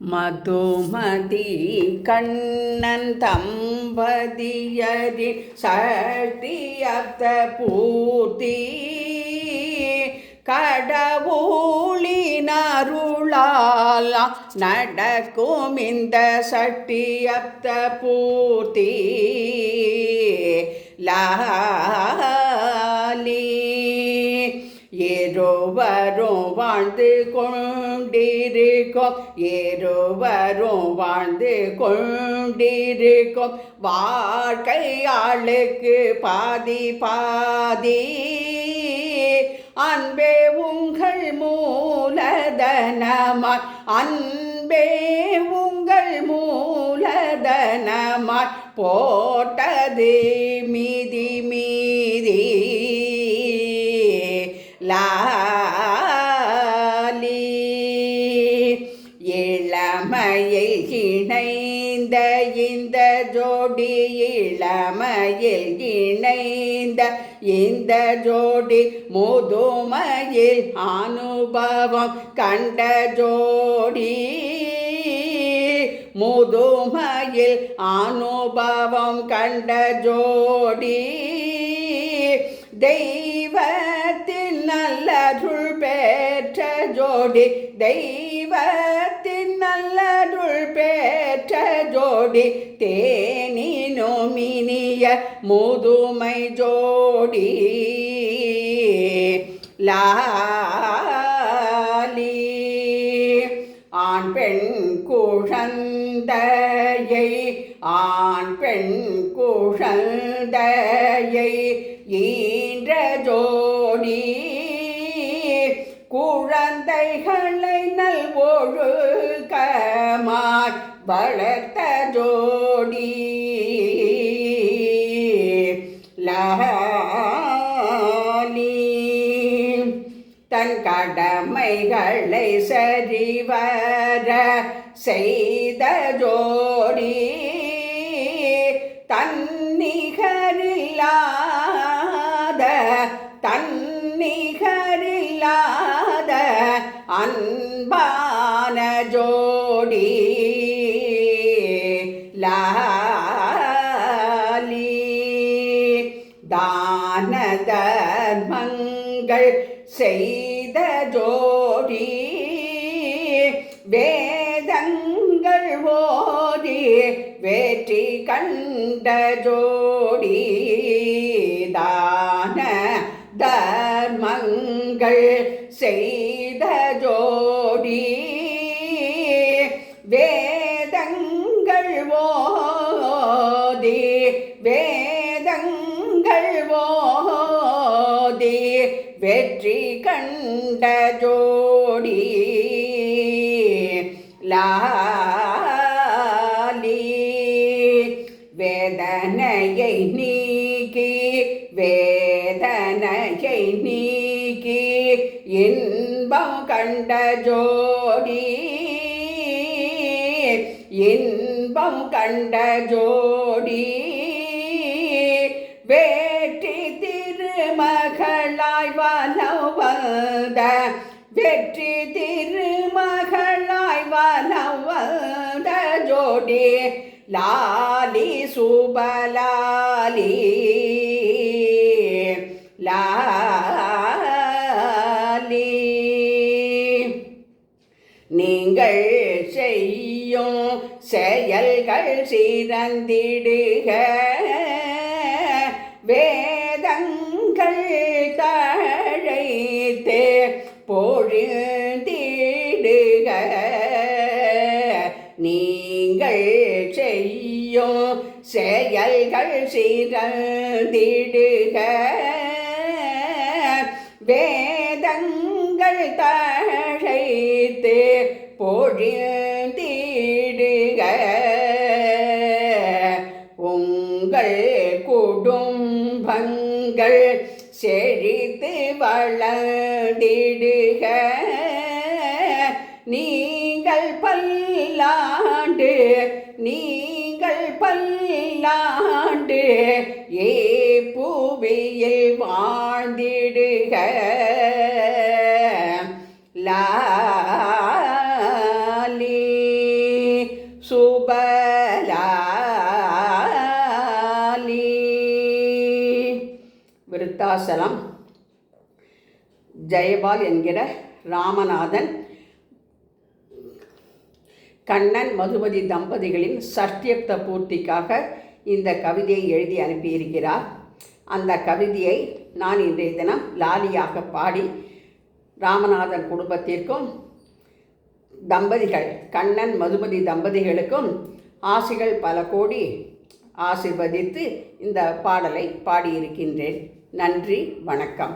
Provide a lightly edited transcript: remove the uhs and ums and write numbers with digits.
மதுமதி கண்ணன் தம்பதியரின் சஷ்டியப்த பூர்த்தி கடவுளினருளால் நடக்கும் இந்த சஷ்டியப்த பூர்த்தி லாலி ஏரோவரும் வாழ்ந்து கொண்டிருக்கும் ஏரோவரும் வாழ்ந்து கொண்டிருக்கும் வாழ்க்கையாளுக்கு பாதி பாதி அன்பே உங்கள் மூலதனமாய் அன்பே உங்கள் மூலதனமாய் போட்டது மீதி மீதி லாலி இளமையில் இணைந்த இந்த ஜோடி இளமையில் இணைந்த இந்த ஜோடி முதுமையில் அனுபவம் கண்ட ஜோடி முதுமையில் அனுபவம் கண்ட ஜோடி தெய்வத்தின் நல்லருள் பெற்ற ஜோடி தெய்வத்தின் நல்லருள் பெற்ற ஜோடி தேனினும் இனிய முதுமை ஜோடி லாலி ஆண் பெண் குழந்தையை ஆண் பெண் குழந்தையை ஈன்ற ஜோடி குழந்தைகளை நல்வொழுக்கமாய் வளர்த்த ஜோடி லாலி தன் கடமைகளை சரிவர செய்த ஜோடி தன்னிகரில்லாத அன்பான ஜோடி லாலி தான தர்மங்கள் செய்த ஜோடி வேதங்கள் ஓதி வெற்றி கண்ட ஜோடி தான தர்மங்கள் செய்த ஜோடி வேதங்கள் ஓதி வேதங்கள் ஓதி வெற்றி கண்ட ஜோடி லாலி வேதனையை நீக்கி வேதனையை நீக்கி இன்பம் கண்ட ஜோடி இன்பம் கண்ட ஜோடி வேற்றி திருமகளாய் வலம் வந்த வெற்றி திருமகளாய் வலம் வந்த ஜோடி லாலி சுபலாலி லாலி நீங்கள் செய்யும் செயல்கள் சிறந்திடுக வேதங்கள் தழைத்து பொழிந்திடுக நீங்கள் செய்யும் செயல்கள் சிறந்திடுக வேதங்கள் தழைத்து பொழிந்திடுக உங்கள் குடும்பங்கள் செழித்து வளர்ந்திடுக நீங்கள் பல்லாண்டு நீங்கள் பல்லாண்டு ஏ புவியில் வாழ்ந்திடுக லாலி விருத்தாசலம் ஜெயபால் என்கிற ராமநாதன் கண்ணன் மதுமதி தம்பதிகளின் சஷ்டியப்த பூர்த்திக்காக இந்த கவிதையை எழுதி அனுப்பியிருக்கிறார். அந்த கவிதையை நான் இன்றைய தினம் லாலியாக பாடி ராமநாதன் குடும்பத்திற்கும் தம்பதிகள் கண்ணன் மதுமதி தம்பதிகளுக்கும் ஆசிகள் பல கோடி ஆசிர்வதித்து இந்த பாடலை பாடியிருக்கின்றேன். நன்றி, வணக்கம்.